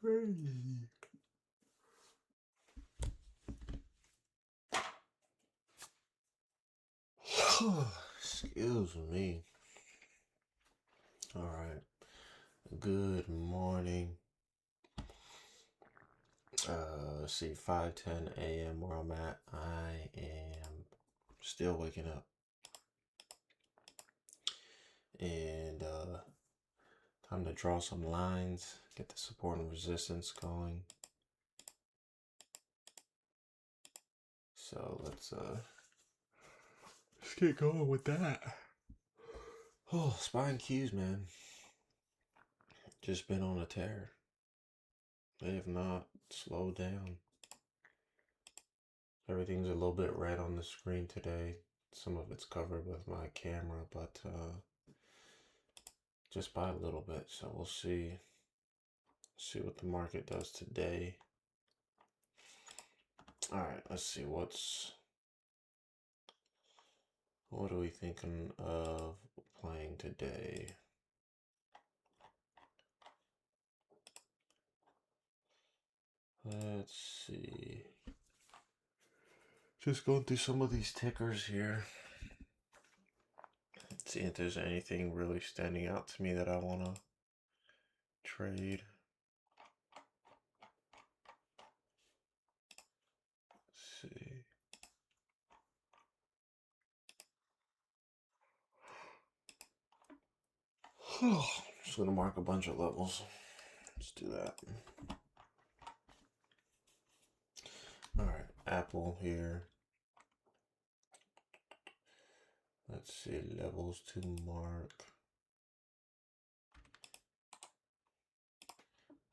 Crazy. Excuse me. All right. Good morning. Let's see, 5:10 a.m. where I'm at. I am still waking up. And time to draw some lines, get the support and resistance going. So let's get going with that. Oh, spine cues, man. Just been on a tear. They have not slowed down. Everything's a little bit red on the screen today. Some of it's covered with my camera, but just by a little bit. So we'll see what the market does today. All right, let's see what are we thinking of playing today? Let's see. Just going through some of these tickers here. See if there's anything really standing out to me that I want to trade. Let's see. Just gonna mark a bunch of levels. Let's do that. All right, Apple here. Let's see, levels to mark.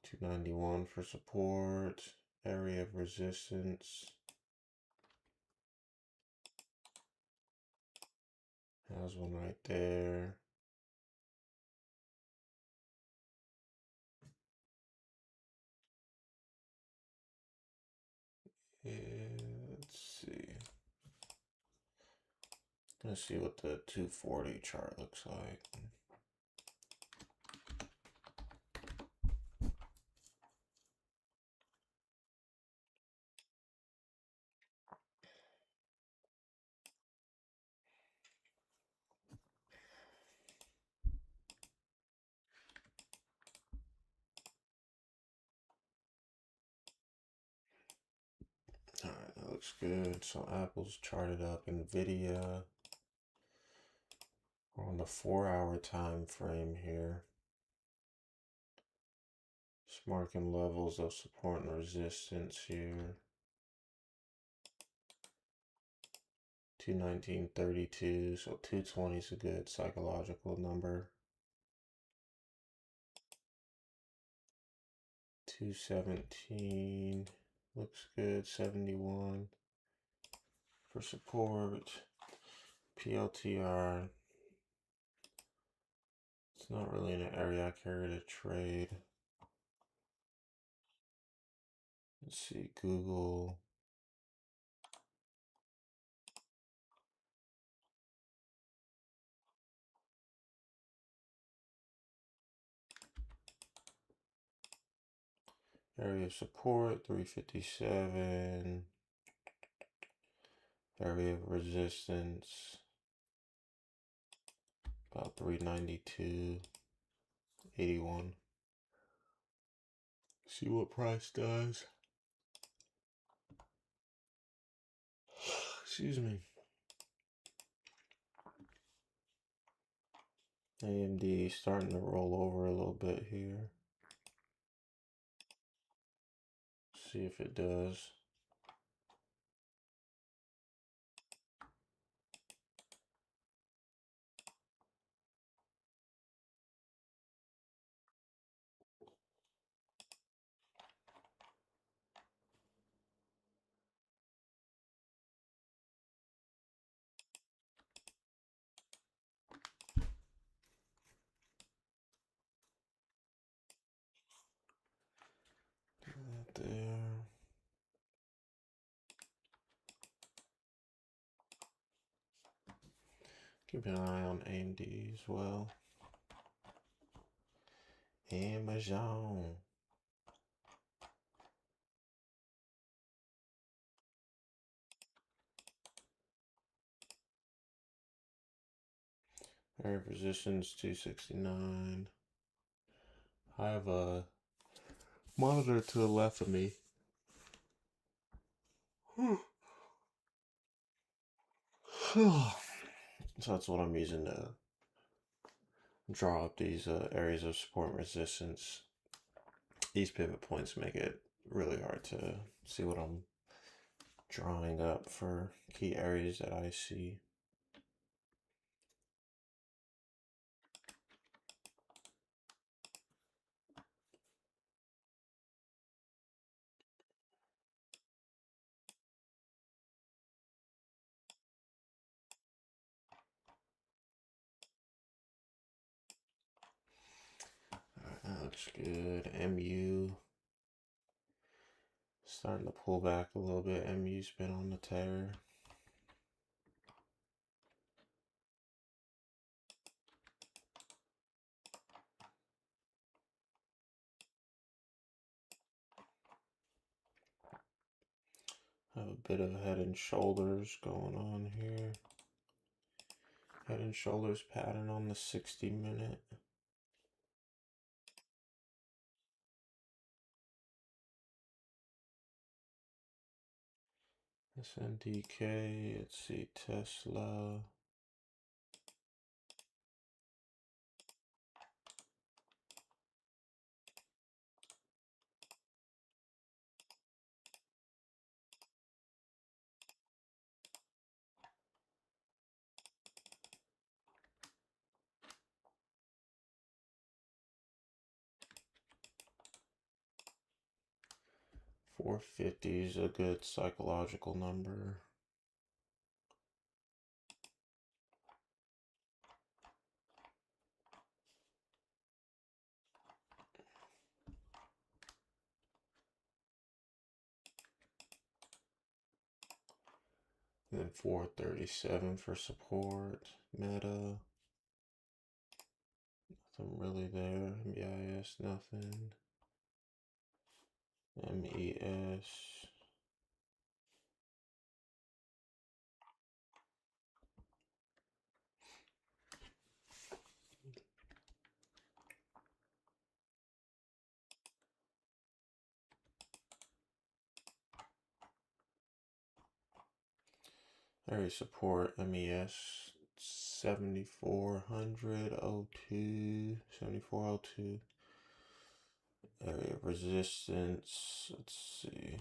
291 for support, area of resistance. Has one right there. Let's see. Let's see what the 240 chart looks like. All right, that looks good. So Apple's charted up. Nvidia. We're on the 4-hour time frame here. Just marking levels of support and resistance here. 219.32, so 220 is a good psychological number. 217 looks good. 71 for support. PLTR. It's not really in an area I care to trade. Let's see, Google. Area of support, 357. Area of resistance, about 392.81. See what price does. Excuse me. AMD starting to roll over a little bit here. See if it does. Right there. Keep an eye on AMD as well. Amazon. Area of resistance 269. I have a monitor to the left of me. So that's what I'm using to draw up these areas of support and resistance. These pivot points make it really hard to see what I'm drawing up for key areas that I see. That looks good. MU starting to pull back a little bit. MU's been on the tear. Have a bit of head and shoulders going on here. Head and shoulders pattern on the 60-minute. SNDK, let's see, Tesla. $450 is a good psychological number. And then 437 for support. Meta. Nothing really there. MEIS, nothing. MES. Area support, MES 7402, 7402. Area resistance, let's see.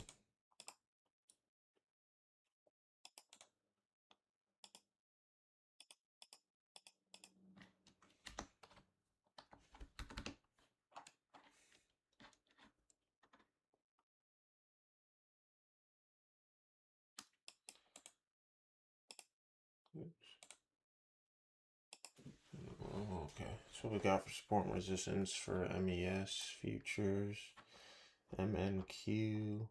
Oh, okay, so we got for support and resistance for MES futures, MNQ.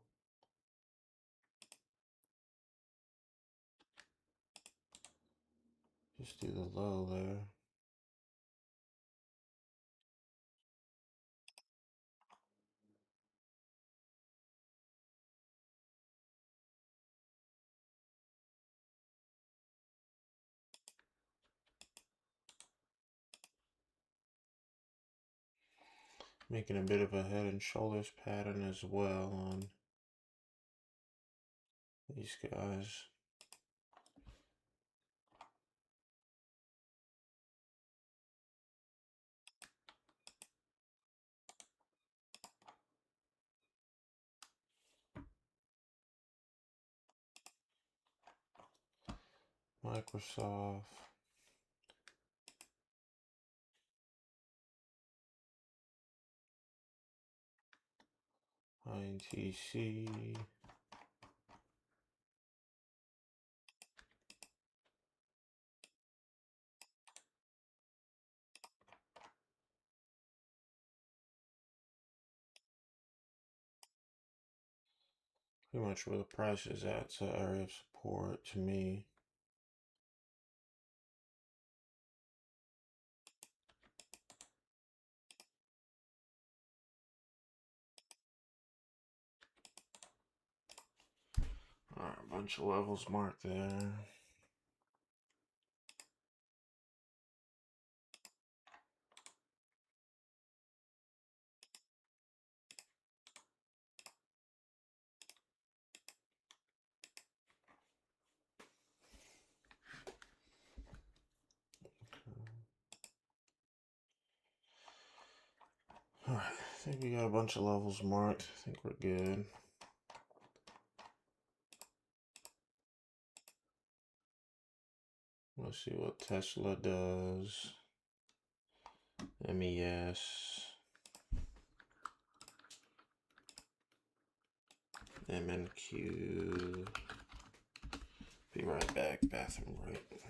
Just do the low there. Making a bit of a head and shoulders pattern as well on these guys. Microsoft. INTC. Pretty much where the price is at, so area of support to me. Alright, a bunch of levels marked there. think we got a bunch of levels marked. I think we're good. Let's see what Tesla does. MES. MNQ. Be right back. Bathroom break.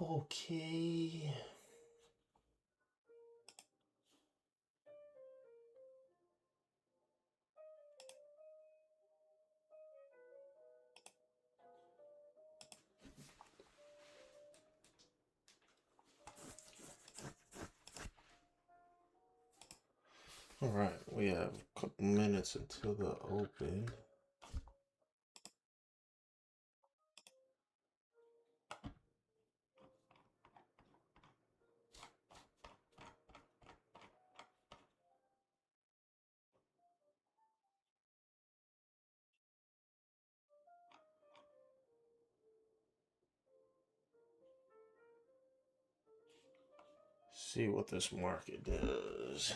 Okay. All right, we have a couple minutes until the open. See what this market does.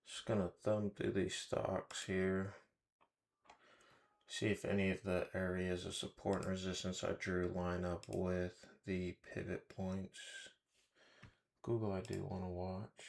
Just gonna thumb through these stocks here. See if any of the areas of support and resistance I drew line up with the pivot points. Google I do want to watch.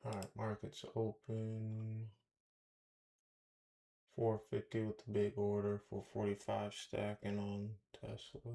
All right, market's open. 450 with the big order, 445 stacking on Tesla.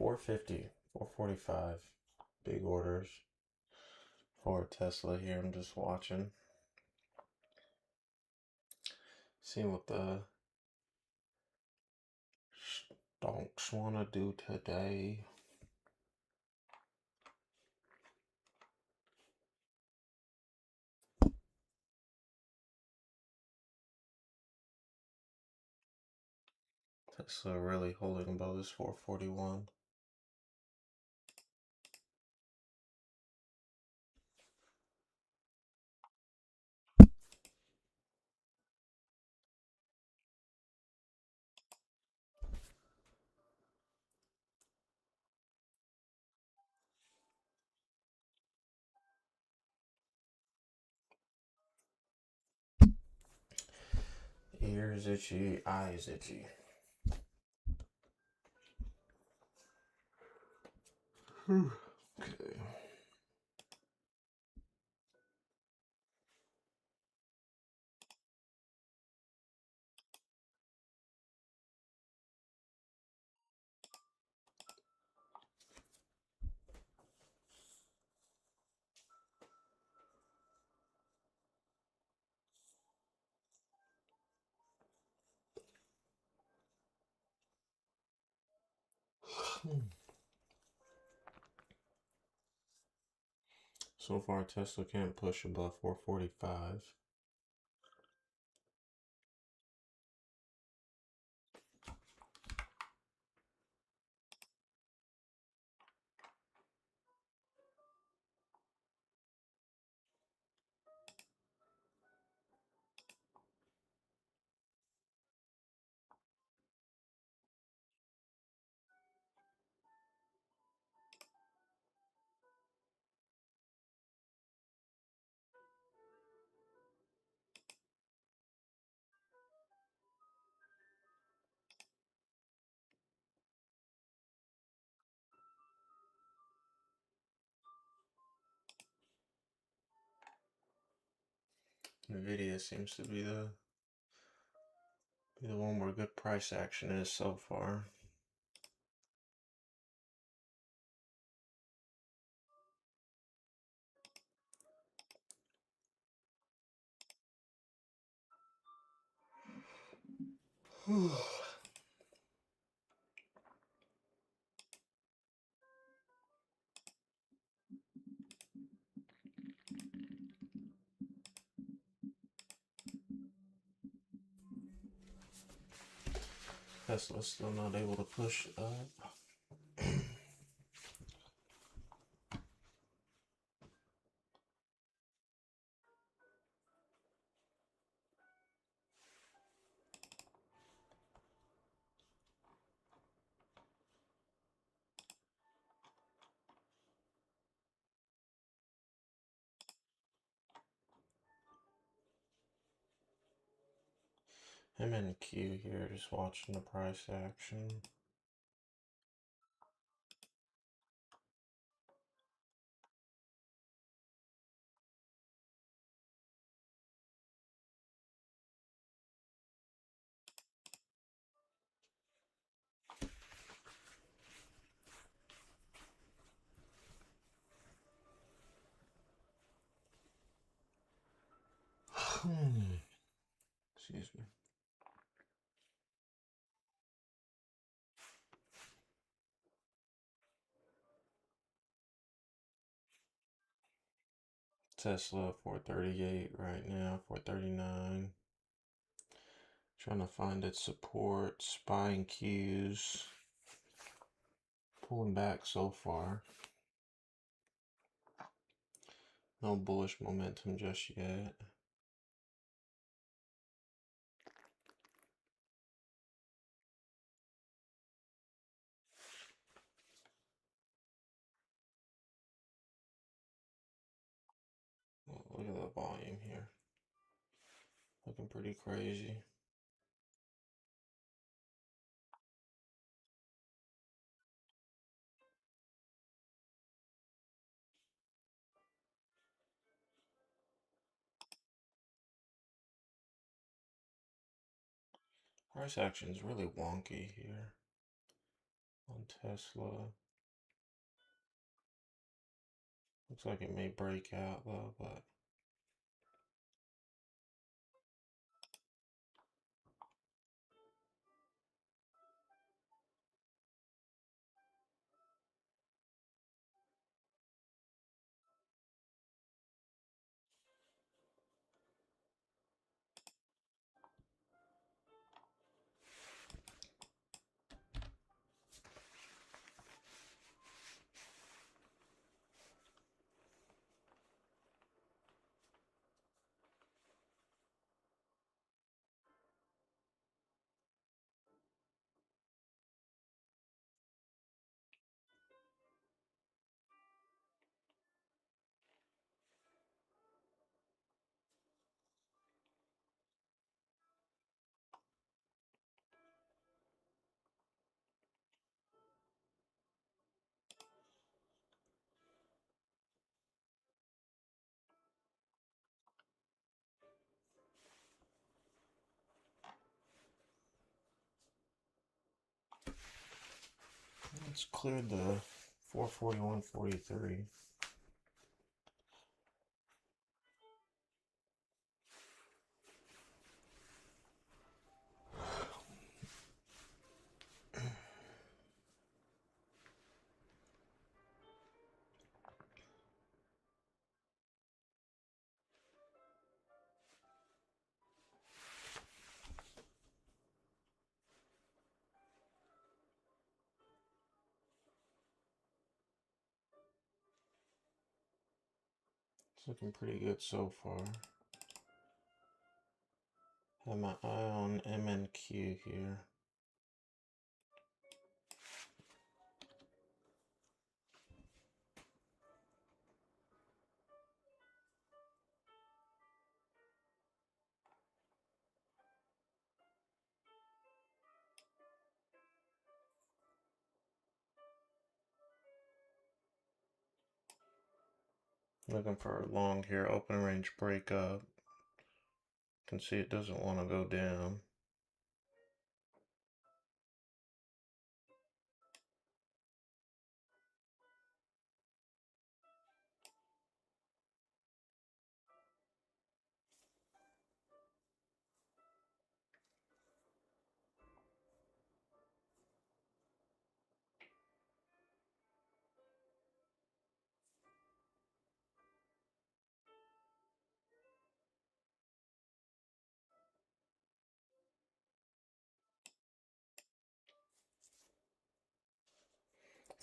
450, 445. Big orders for Tesla here. I'm just watching. Seeing what the stonks want to do today. Tesla really holding above this 441. Ears itchy, eyes itchy. Okay. So far, Tesla can't push above 445. Nvidia seems to be the one where good price action is so far. Tesla's still not able to push up. I'm in Q here, just watching the price action. Excuse me. Tesla 438 right now, 439. Trying to find its support, spying cues. Pulling back so far. No bullish momentum just yet. Oh, look at the volume here. Looking pretty crazy. Price action is really wonky here. on Tesla. Looks like it may break out though, but it's cleared the 441.43. It's looking pretty good so far. Have my eye on MNQ here. Looking for a long here, open range breakup. Can see it doesn't want to go down.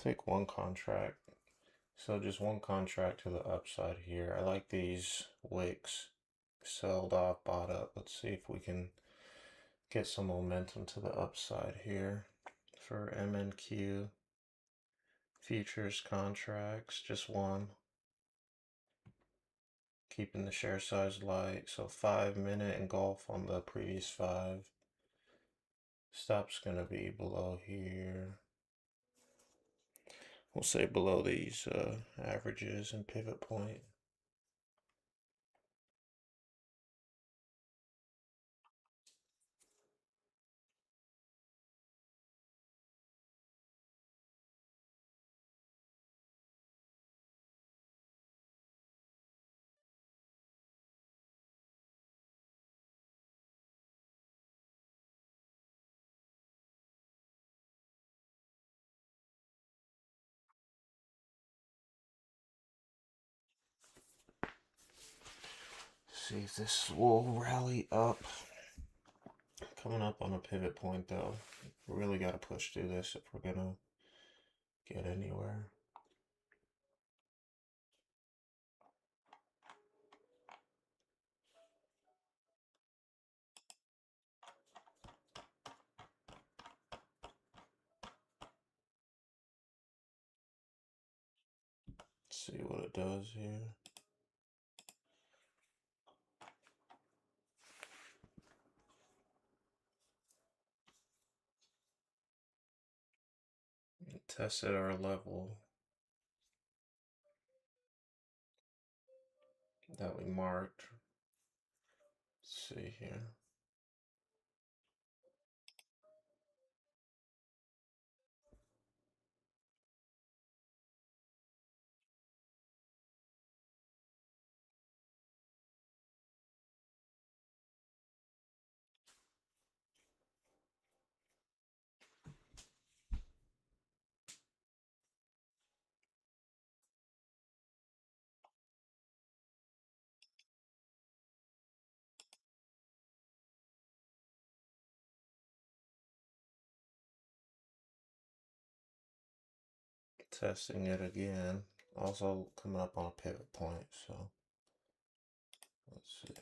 Take one contract. So just one contract to the upside here. I like these wicks. Sold off, bought up. Let's see if we can get some momentum to the upside here for MNQ. Futures contracts, just one. Keeping the share size light. So 5-minute engulf on the previous 5. Stop's gonna be below here. We'll say below these averages and pivot point. See if this will rally up. Coming up on a pivot point though. Really got to push through this if we're gonna get anywhere. Let's see what it does here. Tested our level that we marked. Let's see here. Testing it again. Also coming up on a pivot point, so let's see.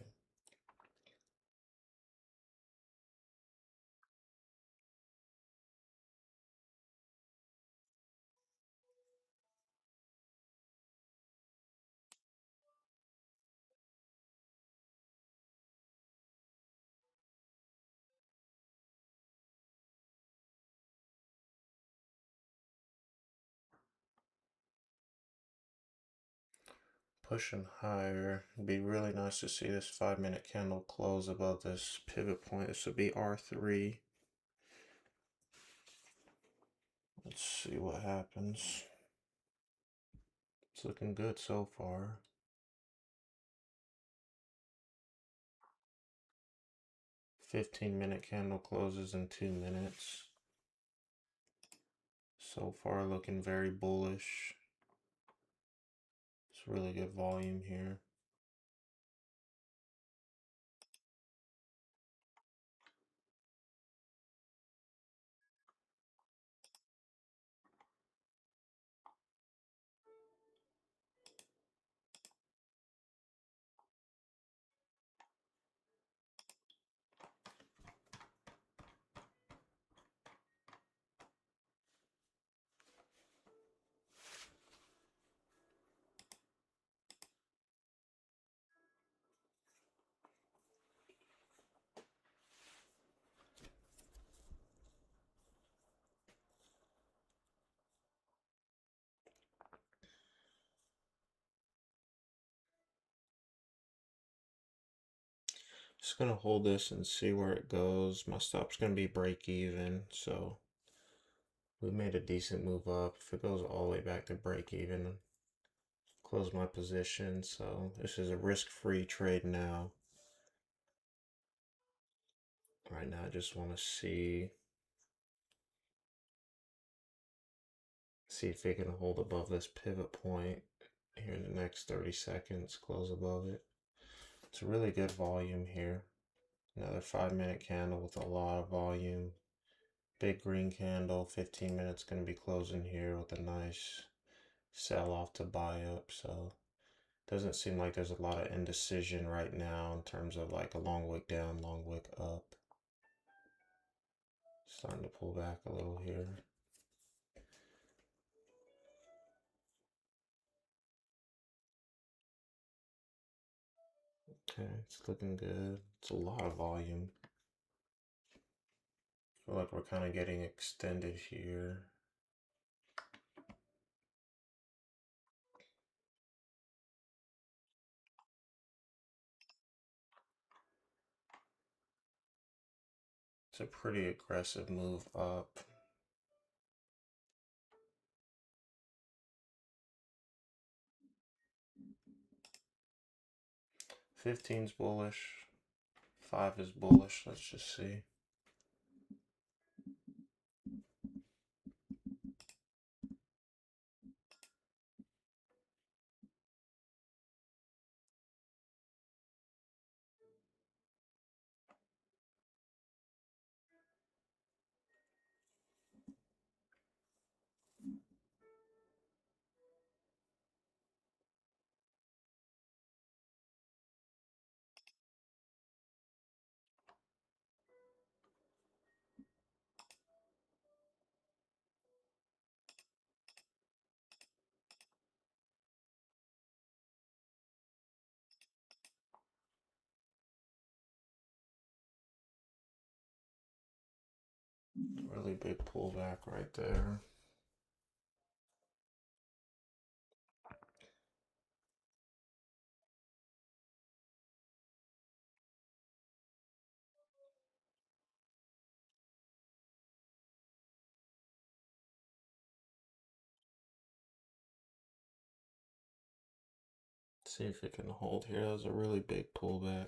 Pushing higher. It'd be really nice to see this 5-minute candle close above this pivot point. This would be R3. Let's see what happens. It's looking good so far. 15-minute candle closes in 2 minutes. So far looking very bullish. It's really good volume here. Just gonna hold this and see where it goes. My stop's gonna be break even, so we made a decent move up. If it goes all the way back to break even, close my position. So this is a risk-free trade now. Right now, I just want to see if it can hold above this pivot point here in the next 30 seconds, close above it. It's a really good volume here. Another 5-minute candle with a lot of volume. Big green candle, 15 minutes going to be closing here with a nice sell off to buy up. So doesn't seem like there's a lot of indecision right now in terms of like a long wick down, long wick up. Starting to pull back a little here. Okay, it's looking good. It's a lot of volume. I feel like we're kind of getting extended here. It's a pretty aggressive move up. 15's bullish. 5 is bullish. Let's just see. Really big pullback right there. See if it can hold here. That was a really big pullback.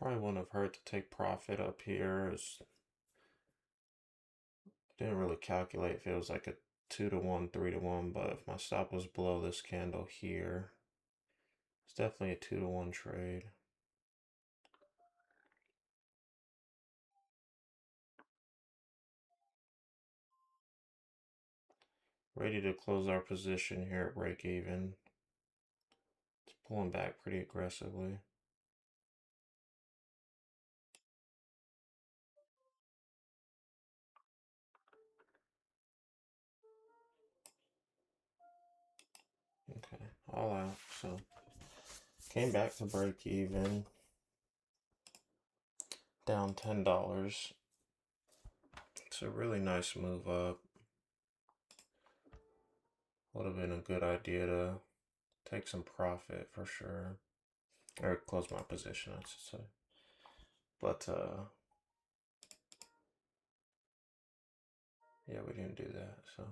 Probably wouldn't have hurt to take profit up here. Didn't really calculate if it was like a 2 to 1, 3 to 1, but if my stop was below this candle here, it's definitely a 2 to 1 trade. Ready to close our position here at break even. It's pulling back pretty aggressively. Okay, all out. So came back to break even, down $10. It's a really nice move up. Would have been a good idea to take some profit for sure, or close my position, I should say. But yeah, we didn't do that. So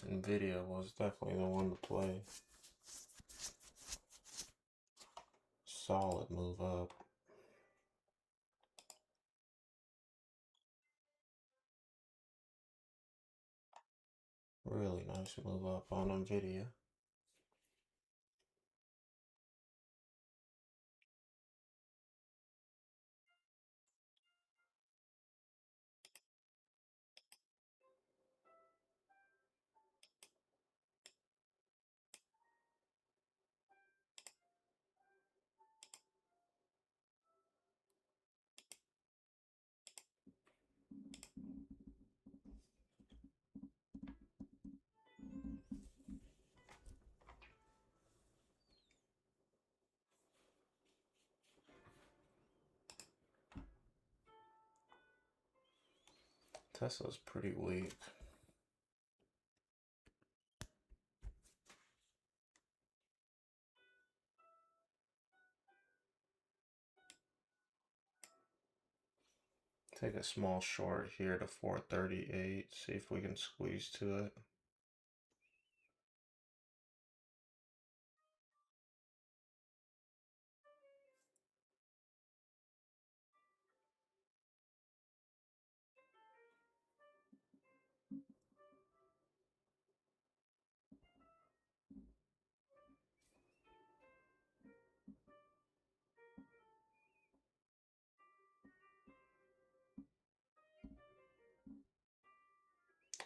Nvidia was definitely the one to play. Solid move up. Really nice move up on Nvidia. Tesla's pretty weak. Take a small short here to 438. See if we can squeeze to it.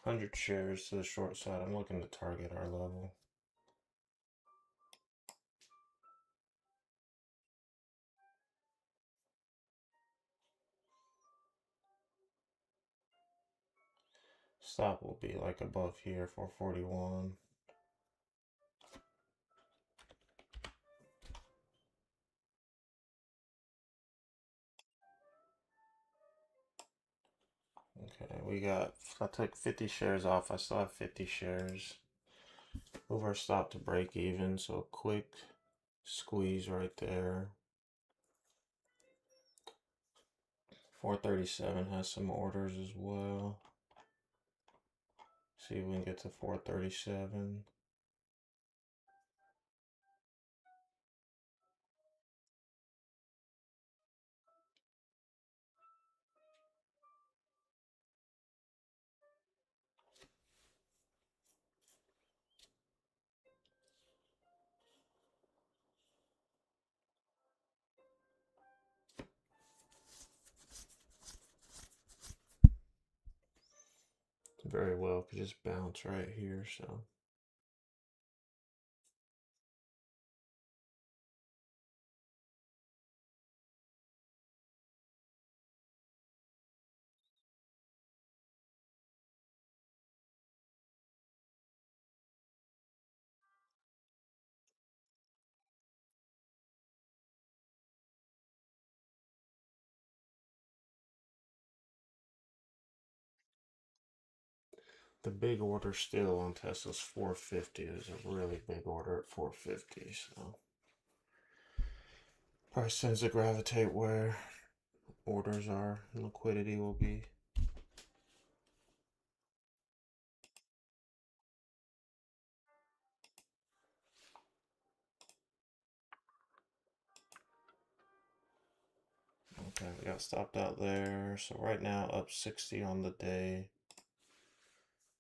Hundred shares to the short side. I'm looking to target our level. Stop will be like above here, 441. Okay, I took 50 shares off. I still have 50 shares. Move our stop to break even, so quick squeeze right there. 437 has some orders as well. See if we can get to 437. very well could just bounce right here, so. The big order still on Tesla's 450 is a really big order at 450, so price tends to gravitate where orders are and liquidity will be. Okay, we got stopped out there. So right now up 60 on the day.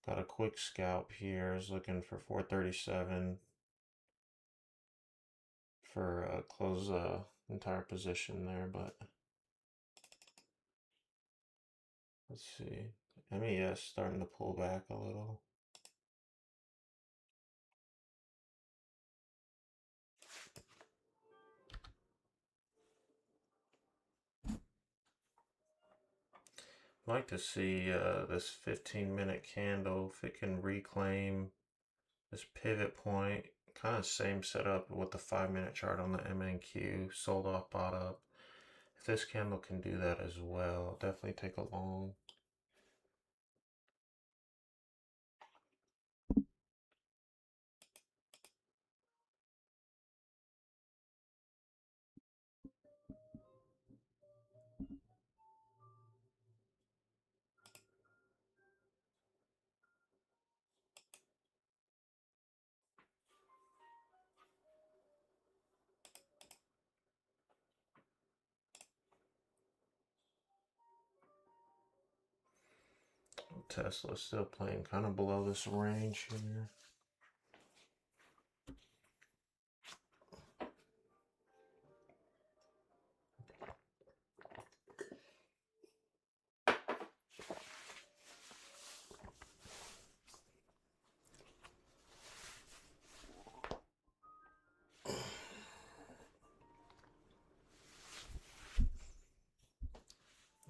Got a quick scalp here. Is looking for 437 for close entire position there, but let's see. MES starting to pull back a little. I'd like to see this 15-minute candle if it can reclaim this pivot point. Kind of same setup with the 5-minute chart on the MNQ. Sold off, bought up. If this candle can do that as well, definitely take a long. Tesla still playing kind of below this range here.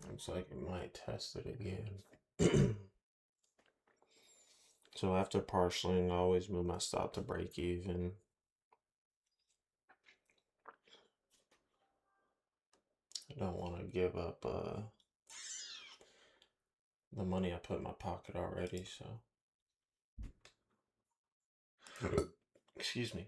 Looks like it might test it again. So after partialing, I always move my stop to break even. I don't want to give up the money I put in my pocket already, so. Excuse me.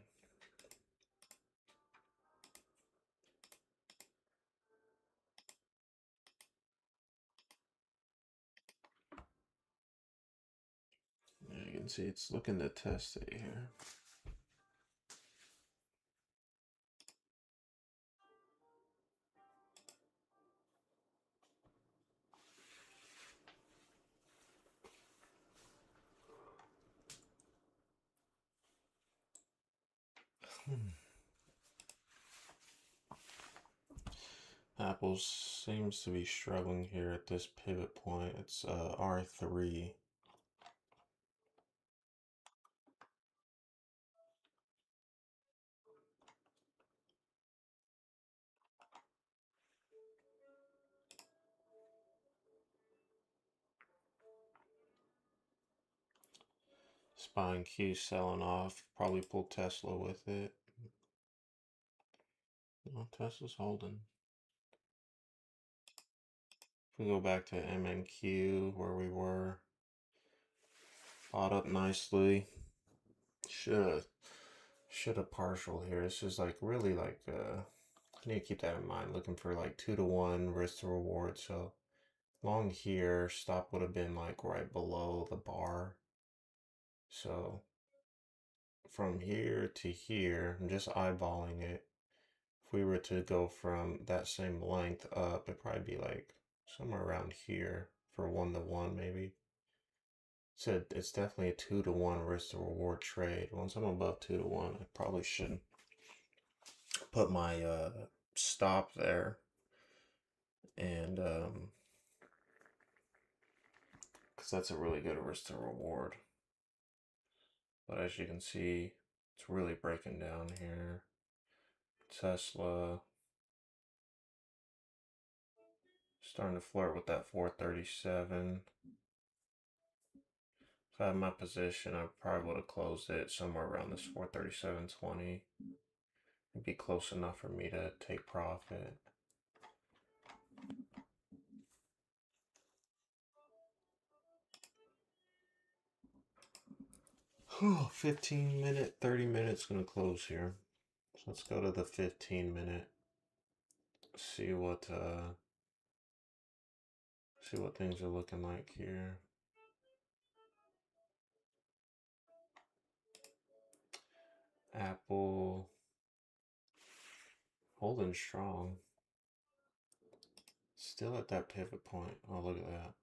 As you can see, it's looking to test it here. Apple seems to be struggling here at this pivot point. It's R3. Spine Q selling off. Probably pull Tesla with it. No, Tesla's holding. If we go back to MNQ where we were, bought up nicely. Should have partial here. This is like really like I need to keep that in mind. Looking for like 2-to-1 risk to reward. So long here, stop would have been like right below the bar. So from here to here, I'm just eyeballing it. If we were to go from that same length up, it'd probably be like somewhere around here for 1-to-1 maybe. So it's definitely a 2-to-1 risk to reward trade. Once I'm above 2-to-1, I probably should put my stop there. And because because that's a really good risk to reward. But as you can see, it's really breaking down here. Tesla starting to flirt with that 437. If I had my position, I probably would have closed it somewhere around this 437.20. It'd be close enough for me to take profit. 15-minute, 30 minutes gonna close here. So let's go to the 15-minute. See what things are looking like here. Apple holding strong. Still at that pivot point. Oh, look at that.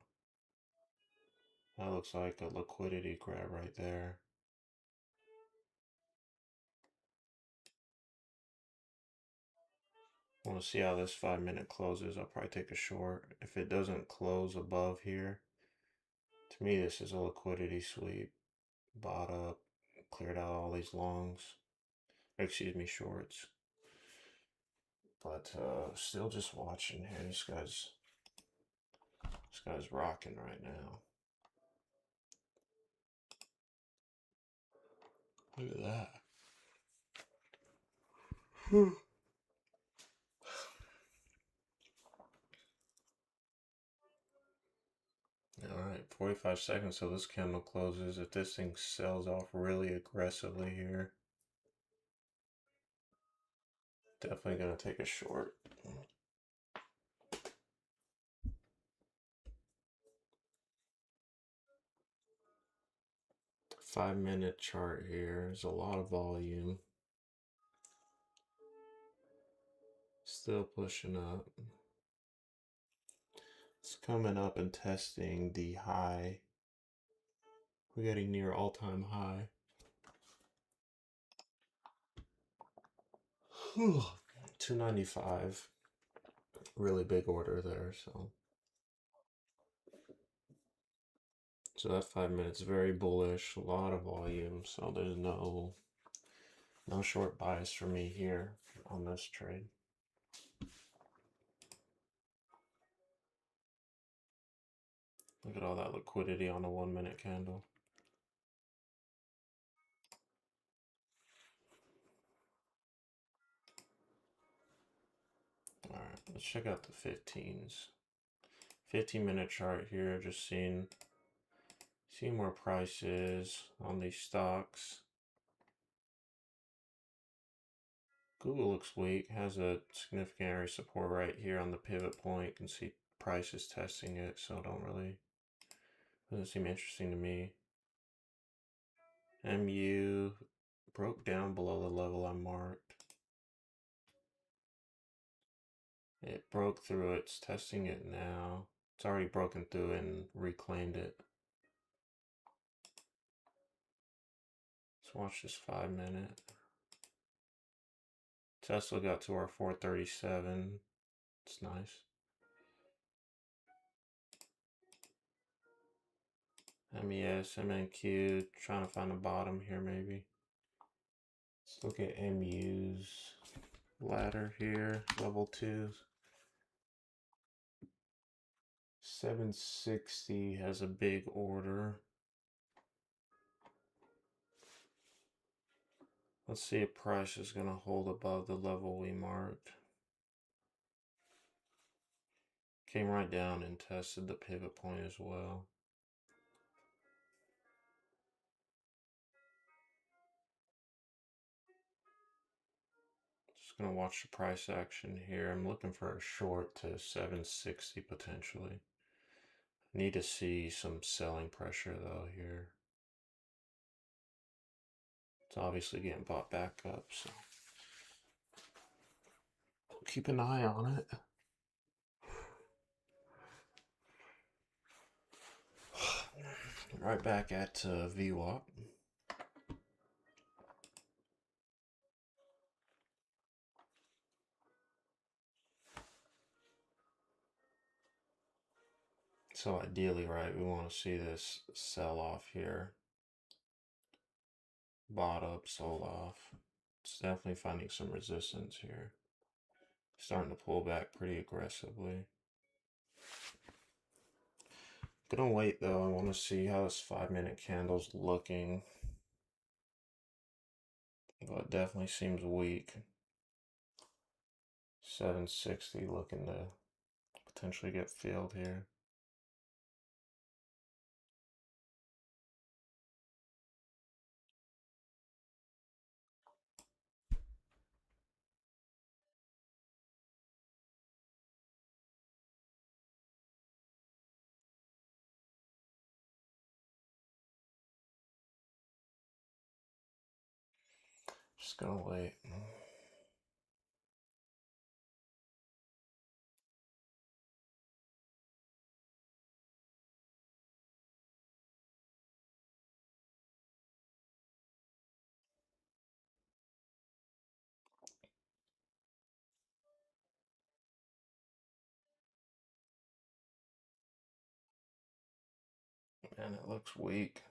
That looks like a liquidity grab right there. I want to see how this 5-minute closes. I'll probably take a short. If it doesn't close above here, to me this is a liquidity sweep. Bought up, cleared out all these longs. Excuse me, shorts. But still just watching here. This guy's rocking right now. Look at that. Alright, 45 seconds till this candle closes. If this thing sells off really aggressively here, definitely gonna take a short. Five-minute chart here. There's a lot of volume. Still pushing up. It's coming up and testing the high. We're getting near all-time high. 295. Really big order there, so that 5 minutes very bullish, a lot of volume, so there's no short bias for me here on this trade. Look at all that liquidity on a 1-minute candle. Alright, let's check out the 15s. 15-minute chart here, just seeing where price is on these stocks. Google looks weak, has a significant area of support right here on the pivot point. You can see price is testing it, so doesn't seem interesting to me. MU broke down below the level I marked. It broke through it, it's testing it now. It's already broken through and reclaimed it. Let's watch this 5-minute. Tesla got to our 437. It's nice. MES, MNQ, trying to find a bottom here maybe. Let's look at MU's ladder here, level 2s. 760 has a big order. Let's see if price is going to hold above the level we marked. Came right down and tested the pivot point as well. Just going to watch the price action here. I'm looking for a short to 760 potentially. Need to see some selling pressure though here. It's obviously getting bought back up, so keep an eye on it. Right back at VWAP. So ideally, right, we want to see this sell off here. Bought up, sold off. It's definitely finding some resistance here. Starting to pull back pretty aggressively. Gonna wait though. I want to see how this 5-minute candle's looking. But it definitely seems weak. 760 looking to potentially get filled here. Just gonna wait. Man, it looks weak.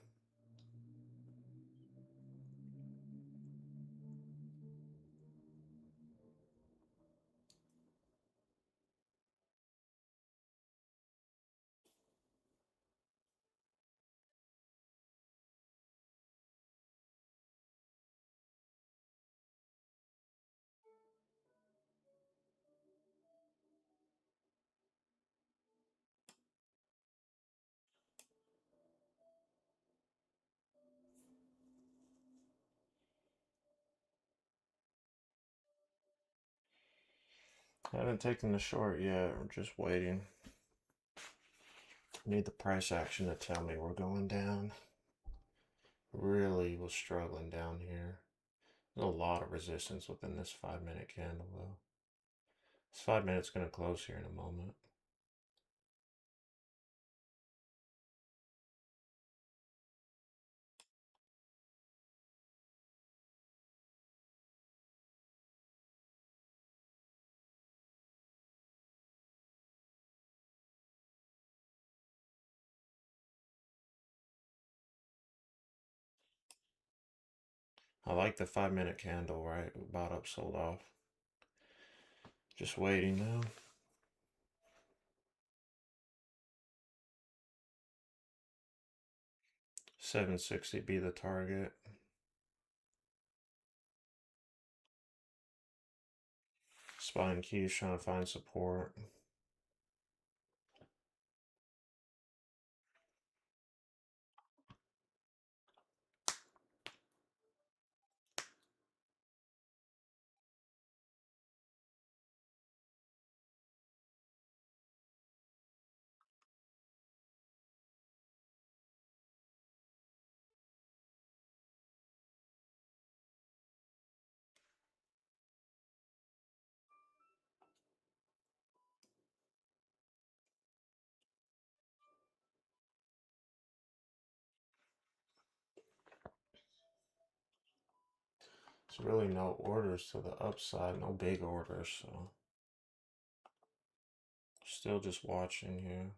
I haven't taken the short yet. We're just waiting. Need the price action to tell me we're going down. Really was struggling down here. There's a lot of resistance within this 5-minute candle though. This 5 minutes gonna close here in a moment. I like the 5-minute candle, right? Bought up, sold off. Just waiting now. 760 be the target. Spine keys trying to find support. There's really no orders to the upside, no big orders, so still just watching here.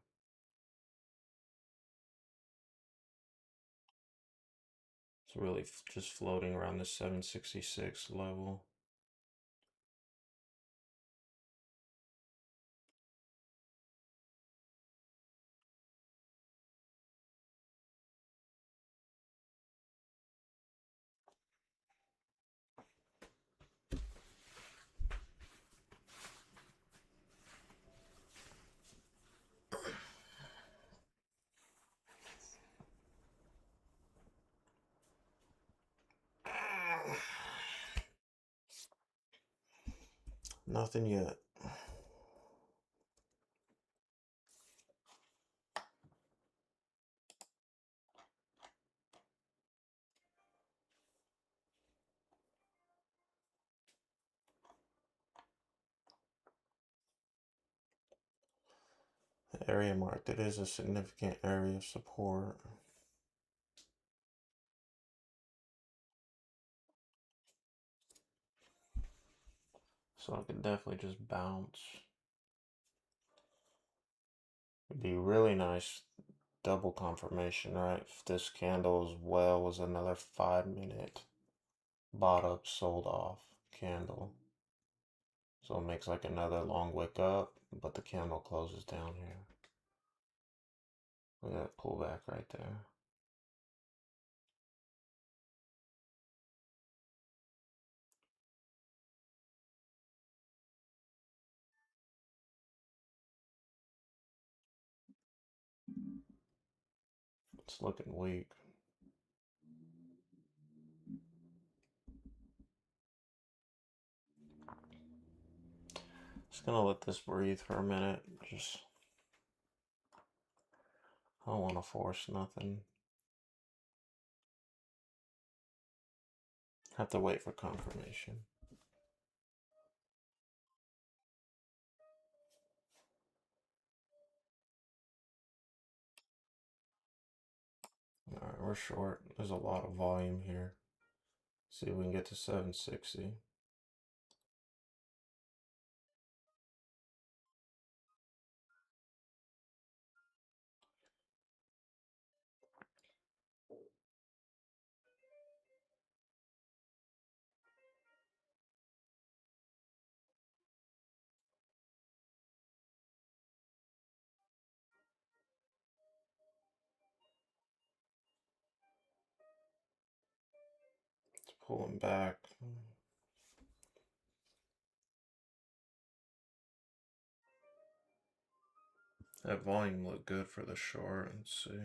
It's really just floating around the 766 level. Nothing yet. The area marked, it is a significant area of support. So I could definitely just bounce. It'd be really nice double confirmation, right? If this candle as well was another 5 minute bought up, sold off candle. So it makes like another long wick up, but the candle closes down here. Look at that pullback right there. It's looking weak. Just gonna let this breathe for a minute. Just, I don't want to force nothing. Have to wait for confirmation. Alright, we're short. There's a lot of volume here. See if we can get to 760. It's pulling back. That volume looked good for the short. Let's see.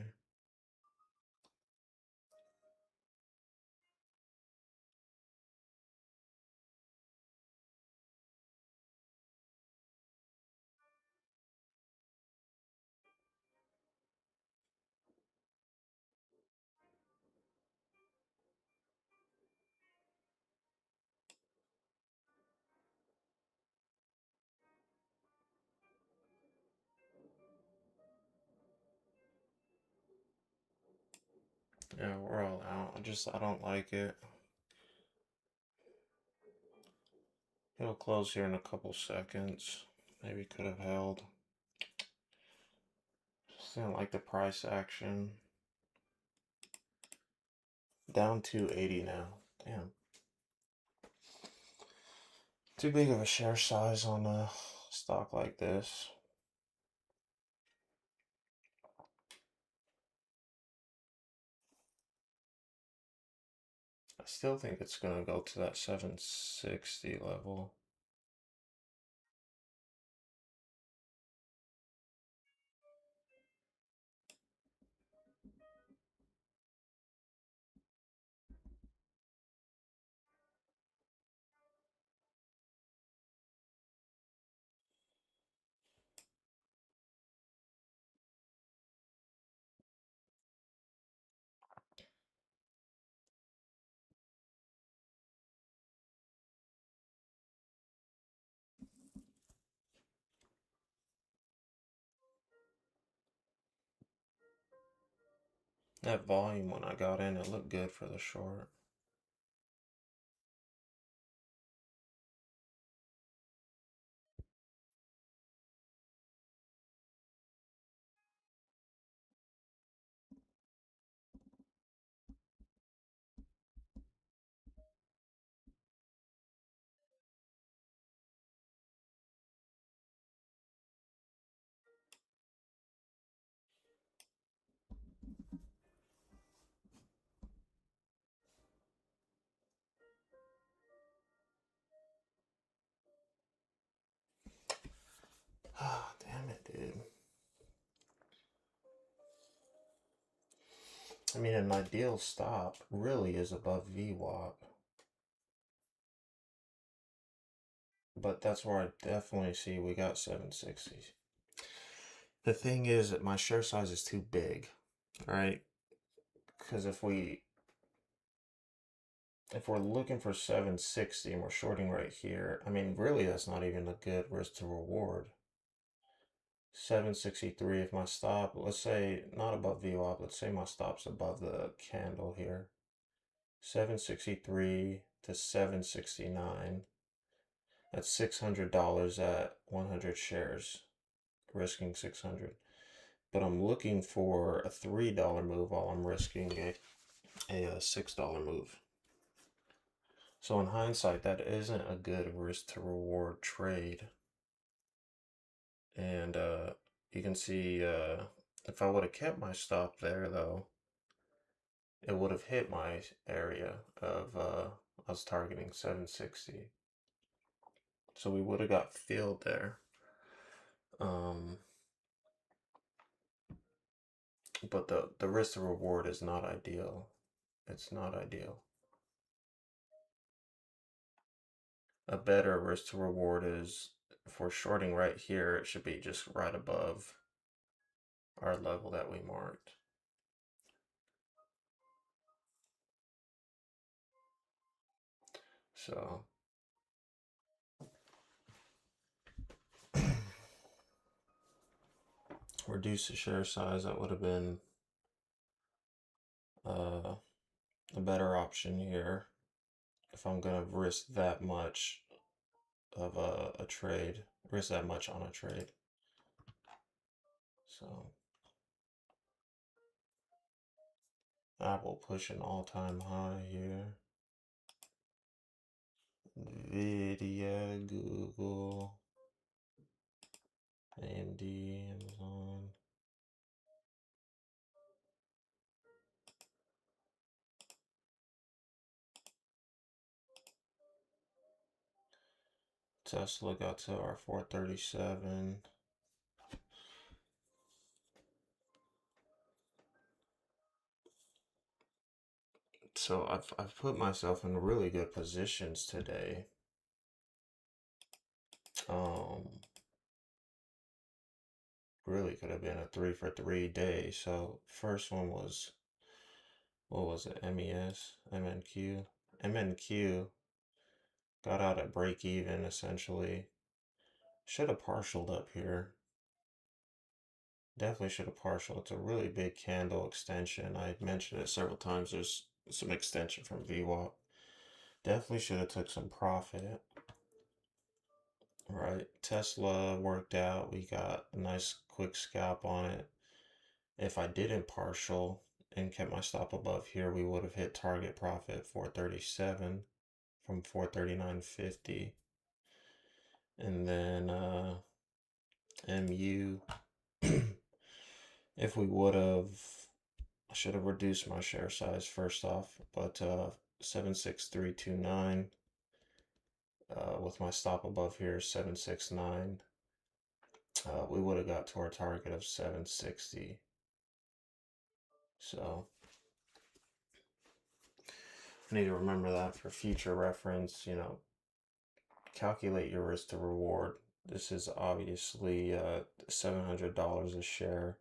Yeah, we're all out. I don't like it. It'll close here in a couple seconds. Maybe could have held. Just didn't like the price action. Down 280 now. Damn. Too big of a share size on a stock like this. I still think it's gonna go to that 760 level. That volume when I got in, it looked good for the short. Ah, damn it, dude. I mean, an ideal stop really is above VWAP. But that's where I definitely see we got 760s. The thing is that my share size is too big, right? Because if we're looking for 760 and we're shorting right here, I mean, really that's not even a good risk to reward. 763 if my stop, let's say not above VWAP, let's say my stop's above the candle here. 763 to 769. That's $600 at 100 shares, risking 600. but I'm looking for a $3 move while I'm risking a $6 move. So in hindsight, that isn't a good risk to reward trade. And you can see if I would have kept my stop there though, it would have hit my area of I was targeting 760. So we would have got filled there. Um, but the risk to reward is not ideal. It's not ideal. A better risk to reward is if we're shorting right here, it should be just right above our level that we marked. So reduce the share size, that would have been uh, a better option here if I'm gonna risk that much of a trade, risk that much on a trade. So Apple pushing all-time high here. Nvidia, Google, AMD, Amazon. Tesla got to our 437. So I've put myself in really good positions today. Um, really could have been a 3 for 3 day. So first one was, what was it? MES, MNQ, MNQ got out at break even essentially. Should have partialed up here. Definitely should have partial. It's a really big candle extension. I mentioned it several times. There's some extension from VWAP. Definitely should have took some profit. Right. Tesla worked out. We got a nice quick scalp on it. If I didn't partial and kept my stop above here, we would have hit target profit 437 from 439.50. And then MU, if we would have, I should have reduced my share size first off, but 76329 with my stop above here 769, we would have got to our target of 760. So I need to remember that for future reference. Calculate your risk to reward. This is obviously $700 a share.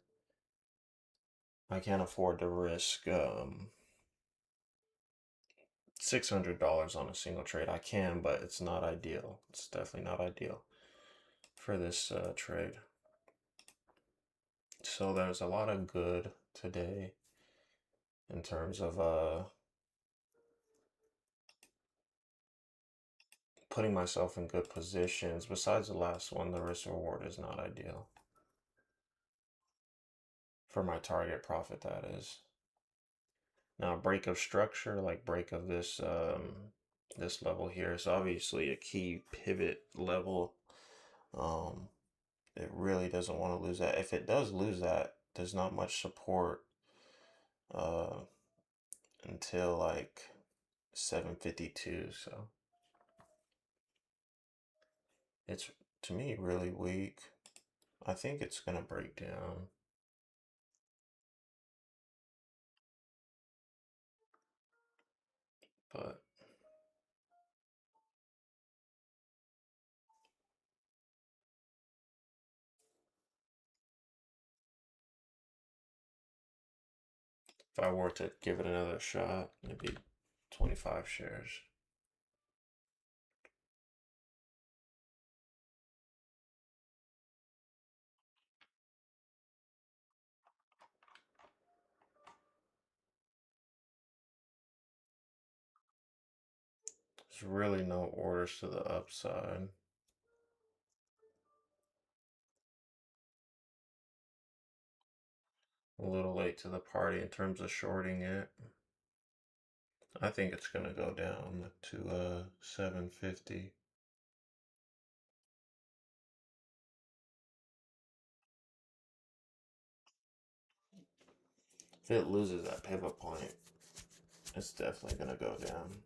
I can't afford to risk $600 on a single trade. I can, but it's not ideal. It's definitely not ideal for this trade. So there's a lot of good today in terms of putting myself in good positions. Besides the last one, the risk reward is not ideal for my target profit, that is. Now, break of structure, like break of this level here, is obviously a key pivot level. Um, it really doesn't want to lose that. If it does lose that, there's not much support uh until like 752. So it's, to me, really weak. I think it's gonna break down. But if I were to give it another shot, maybe 25 shares. There's really no orders to the upside. a little late to the party in terms of shorting it. I think it's gonna go down to 750. If it loses that pivot point, it's definitely gonna go down.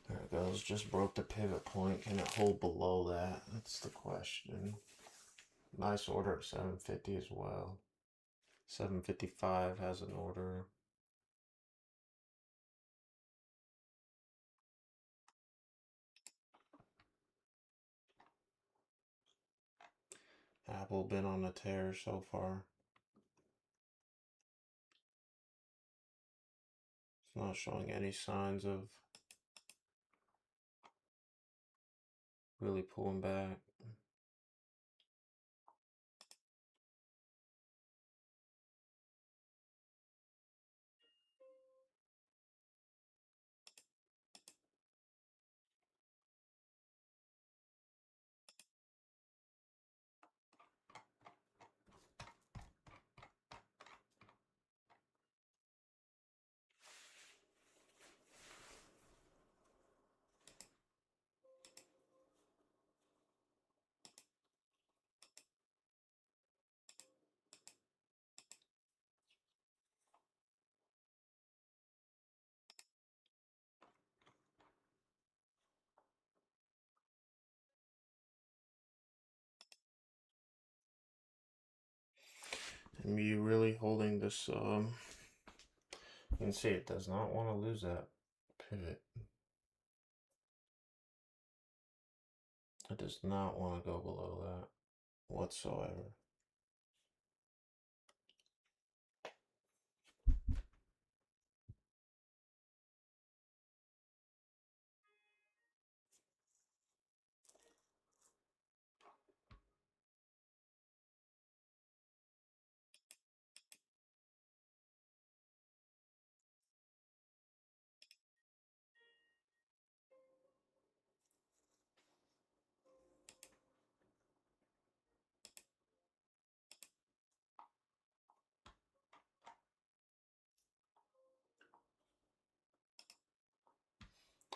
There it goes. Just broke the pivot point. Can it hold below that? That's the question. Nice order at 750 as well. 755 has an order. Apple been on a tear so far. It's not showing any signs of really pulling back. And me really holding this, you can see it does not want to lose that pivot. It does not want to go below that whatsoever.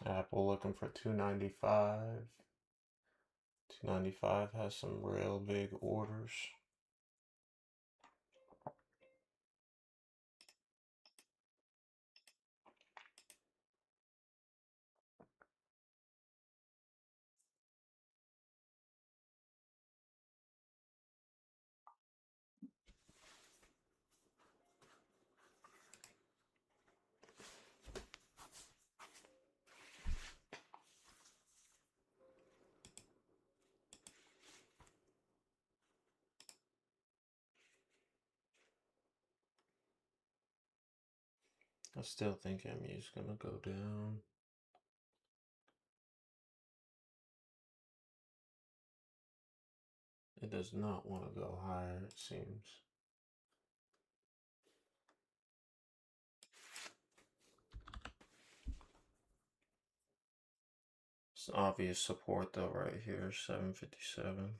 Apple looking for 295. 295 has some real big orders. I still think MU is gonna go down. It does not want to go higher, it seems. It's obvious support though right here, 757.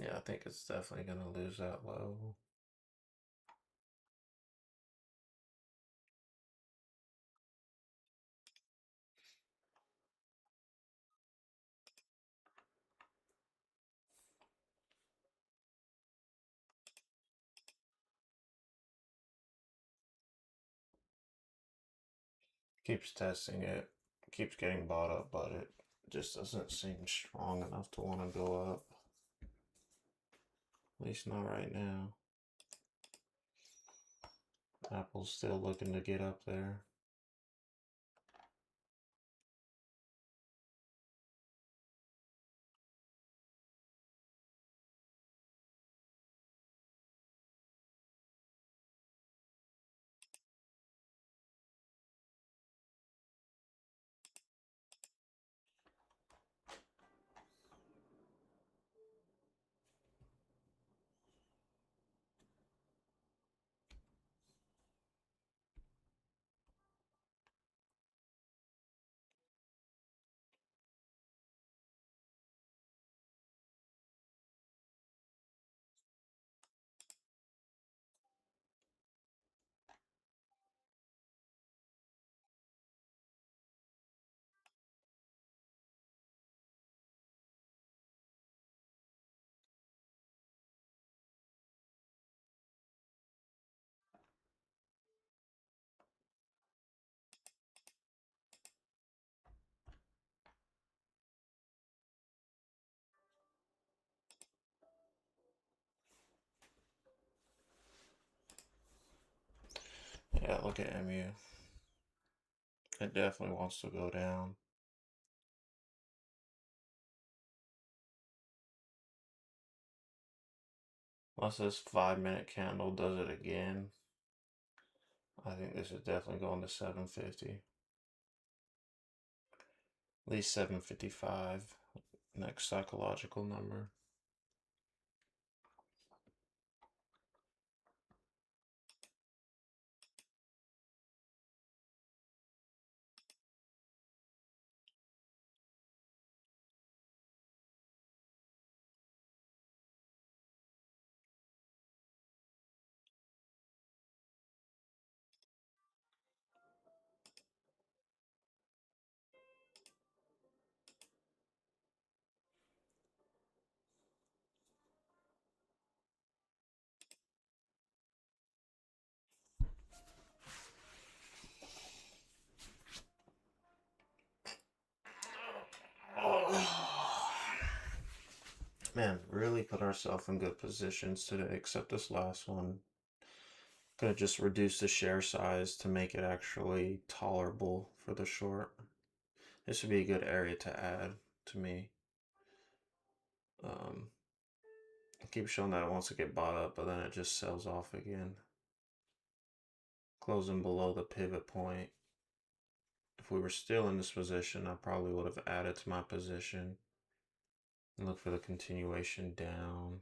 Yeah, I think it's definitely gonna lose that low. Keeps testing it, keeps getting bought up, but it just doesn't seem strong enough to want to go up. At least not right now. Apple's still looking to get up there. Yeah, look at MU. It definitely wants to go down. Unless this 5 minute candle does it again, I think this is definitely going to 750. At least 755. Next psychological number. Man, really put ourselves in good positions today, except this last one. Could have just reduced the share size to make it actually tolerable for the short. This would be a good area to add to me. It keeps showing that it wants to get bought up, but then it just sells off again. Closing below the pivot point. If we were still in this position, I probably would have added to my position and look for the continuation down.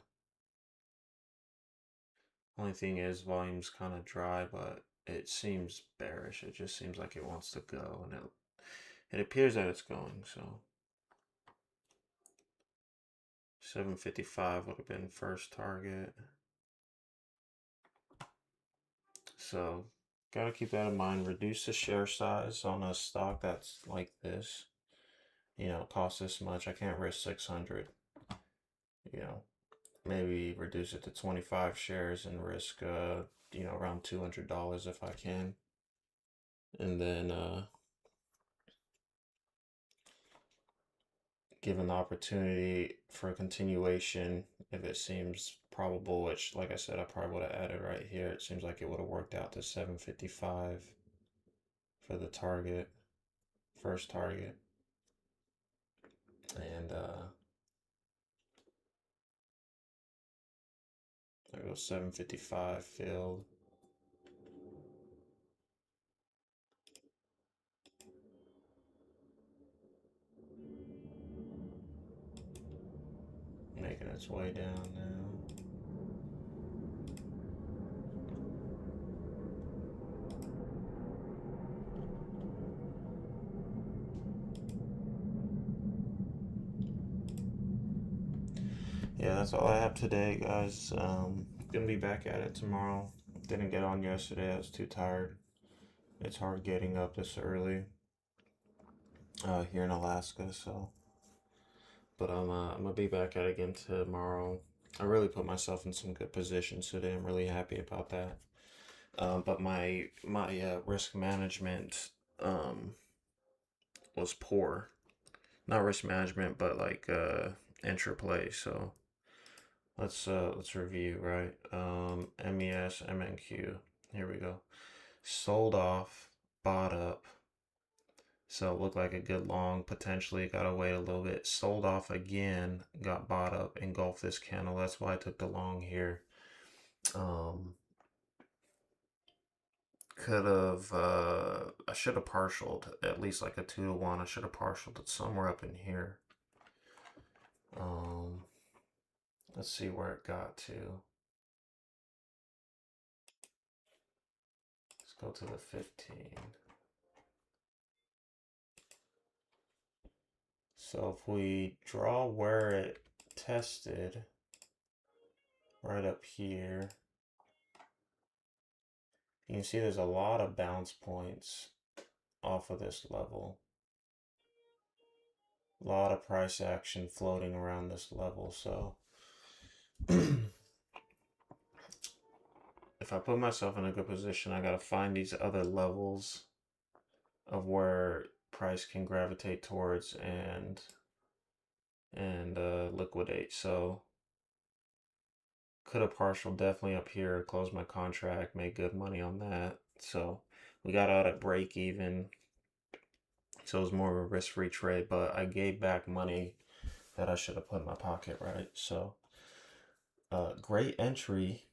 Only thing is, volume's kind of dry, but it seems bearish. It just seems like it wants to go, and it appears that it's going. So 755 would have been first target. So gotta keep that in mind. Reduce the share size on a stock that's like this. You know, cost this much. I can't risk 600. You know, maybe reduce it to 25 shares and risk you know, around $200 if I can. And then given the opportunity for a continuation, if it seems probable, which like I said, I probably would have added right here. It seems like it would have worked out to 755 for the target, first target. And there goes 755 filled. Making its way down now. Yeah, that's all I have today, guys. Gonna be back at it tomorrow. Didn't get on yesterday. I was too tired. It's hard getting up this early here in Alaska, so. But I'm gonna be back at it again tomorrow. I really put myself in some good positions today. I'm really happy about that. But my risk management was poor. Not risk management, but like intraplay. So let's review, right? MES, MNQ. Here we go. Sold off, bought up. So it looked like a good long, potentially got to wait a little bit. Sold off again, got bought up, engulfed this candle. That's why I took the long here. Could have, I should have partialed at least like a 2 to 1. I should have partialed it somewhere up in here. Let's see where it got to. Let's go to the 15. So if we draw where it tested, right up here, you can see there's a lot of bounce points off of this level. A lot of price action floating around this level. So if I put myself in a good position, I got to find these other levels of where price can gravitate towards and liquidate. So could have partial definitely up here, close my contract, made good money on that. So we got out at break even. So it was more of a risk-free trade, but I gave back money that I should have put in my pocket, right? So great entry,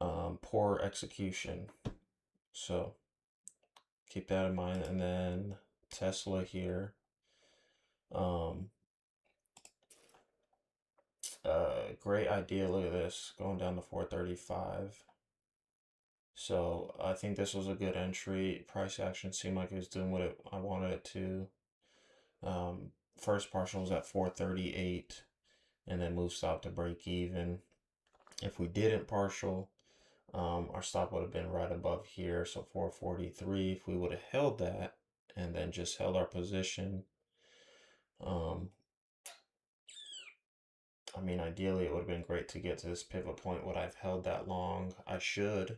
poor execution. So keep that in mind. And then Tesla here. Great idea. Look at this, going down to 435. So I think this was a good entry. Price action seemed like it was doing what I wanted it to. First partial was at 438 and then move stop to break even. If we didn't partial, our stop would have been right above here, so 443. If we would have held that and then just held our position, I mean, ideally it would have been great to get to this pivot point. Would I've held that long? I should.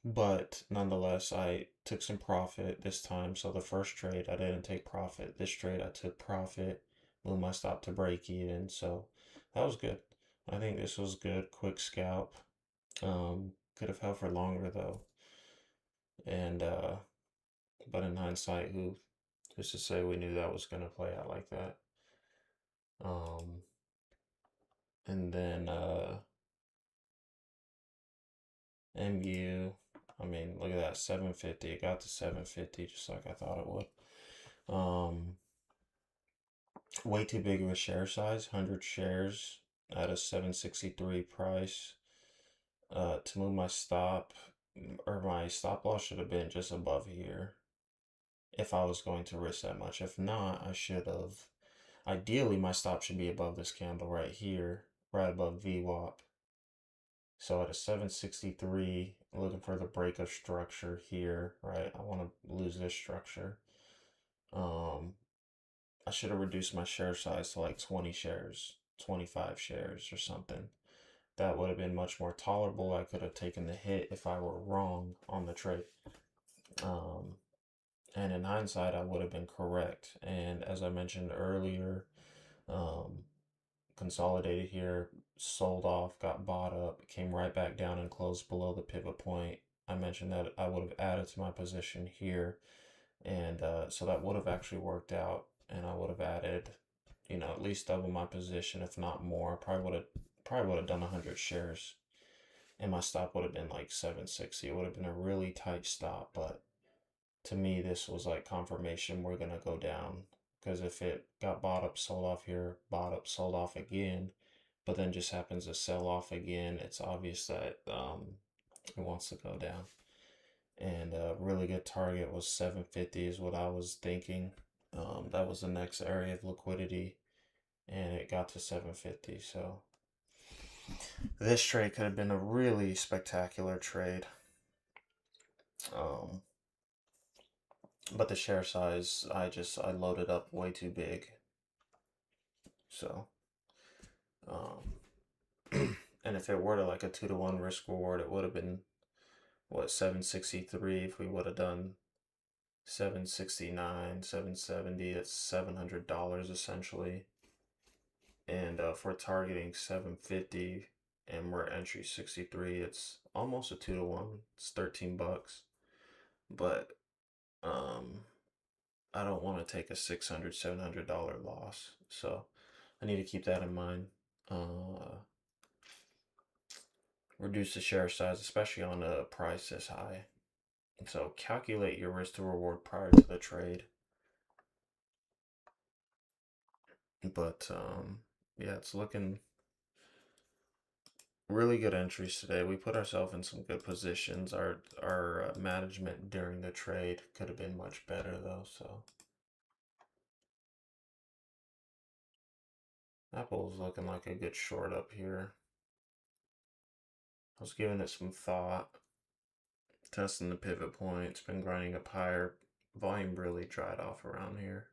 But nonetheless, I took some profit this time. So the first trade, I didn't take profit. This trade, I took profit, moved my stop to break even. So that was good. I think this was good. Quick scalp. Could have held for longer though. And but in hindsight, who's to say we knew that was gonna play out like that? And then MU, I mean, look at that, 750. It got to 750 just like I thought it would. Way too big of a share size, 100 shares at a 763 price. To move my stop, or my stop loss should have been just above here if I was going to risk that much. If not, I should have. Ideally, my stop should be above this candle right here, right above VWAP. So at a 763, looking for the break of structure here, right? I want to lose this structure. I should have reduced my share size to like 20 shares, 25 shares or something. That would have been much more tolerable. I could have taken the hit if I were wrong on the trade. And in hindsight, I would have been correct. And as I mentioned earlier, consolidated here, sold off, got bought up, came right back down and closed below the pivot point. I mentioned that I would have added to my position here. And so that would have actually worked out. And I would have added, at least double my position, if not more. Probably would have done 100 shares. And my stop would have been like 760. It would have been a really tight stop, but to me, this was like confirmation we're gonna go down. Because if it got bought up, sold off here, bought up, sold off again, but then just happens to sell off again, it's obvious that it wants to go down. And a really good target was 750 is what I was thinking. That was the next area of liquidity, and it got to 750. So this trade could have been a really spectacular trade. But the share size, I loaded up way too big. So, and if it were to like a 2 to 1 risk reward, it would have been what, 763. If we would have done 769, 770, it's $700 essentially. And if we're targeting 750 and we're entry 63, it's almost a 2 to 1. It's 13 bucks, but um, I don't want to take a $600, $700 loss. So I need to keep that in mind. Reduce the share size, especially on a price this high. So calculate your risk to reward prior to the trade. But yeah, it's looking really good entries today. We put ourselves in some good positions. Our management during the trade could have been much better though. So Apple's looking like a good short up here. I was giving it some thought, testing the pivot point. It's been grinding up higher. Volume really dried off around here.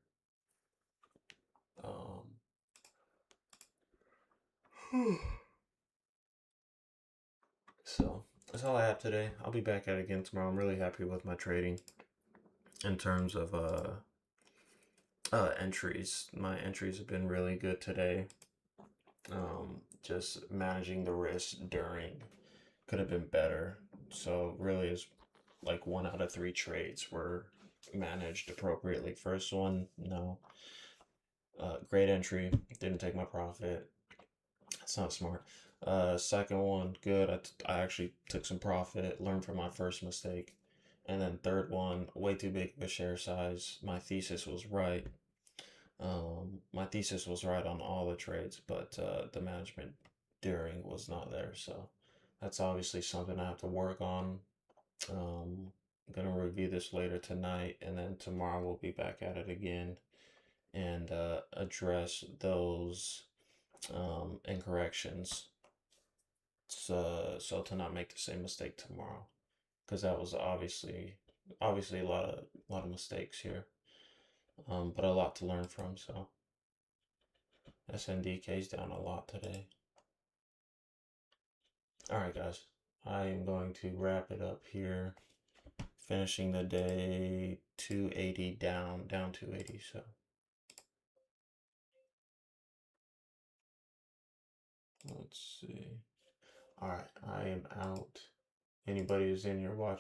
So that's all I have today. I'll be back at it again tomorrow. I'm really happy with my trading in terms of entries. My entries have been really good today. Just managing the risk during could have been better. So really is like 1 out of 3 trades were managed appropriately. First one, no. Great entry. Didn't take my profit. That's not smart. Second one, good. I actually took some profit, learned from my first mistake. And then third one, way too big of a share size. My thesis was right. My thesis was right on all the trades, but the management during was not there. So that's obviously something I have to work on. I'm gonna review this later tonight, and then tomorrow we'll be back at it again and address those incorrections. So to not make the same mistake tomorrow, because that was obviously a lot of mistakes here, but a lot to learn from. So SNDK's down a lot today. All right, guys, I am going to wrap it up here. Finishing the day 280 down 280. So let's see. All right, I am out. Anybody who's in here watching.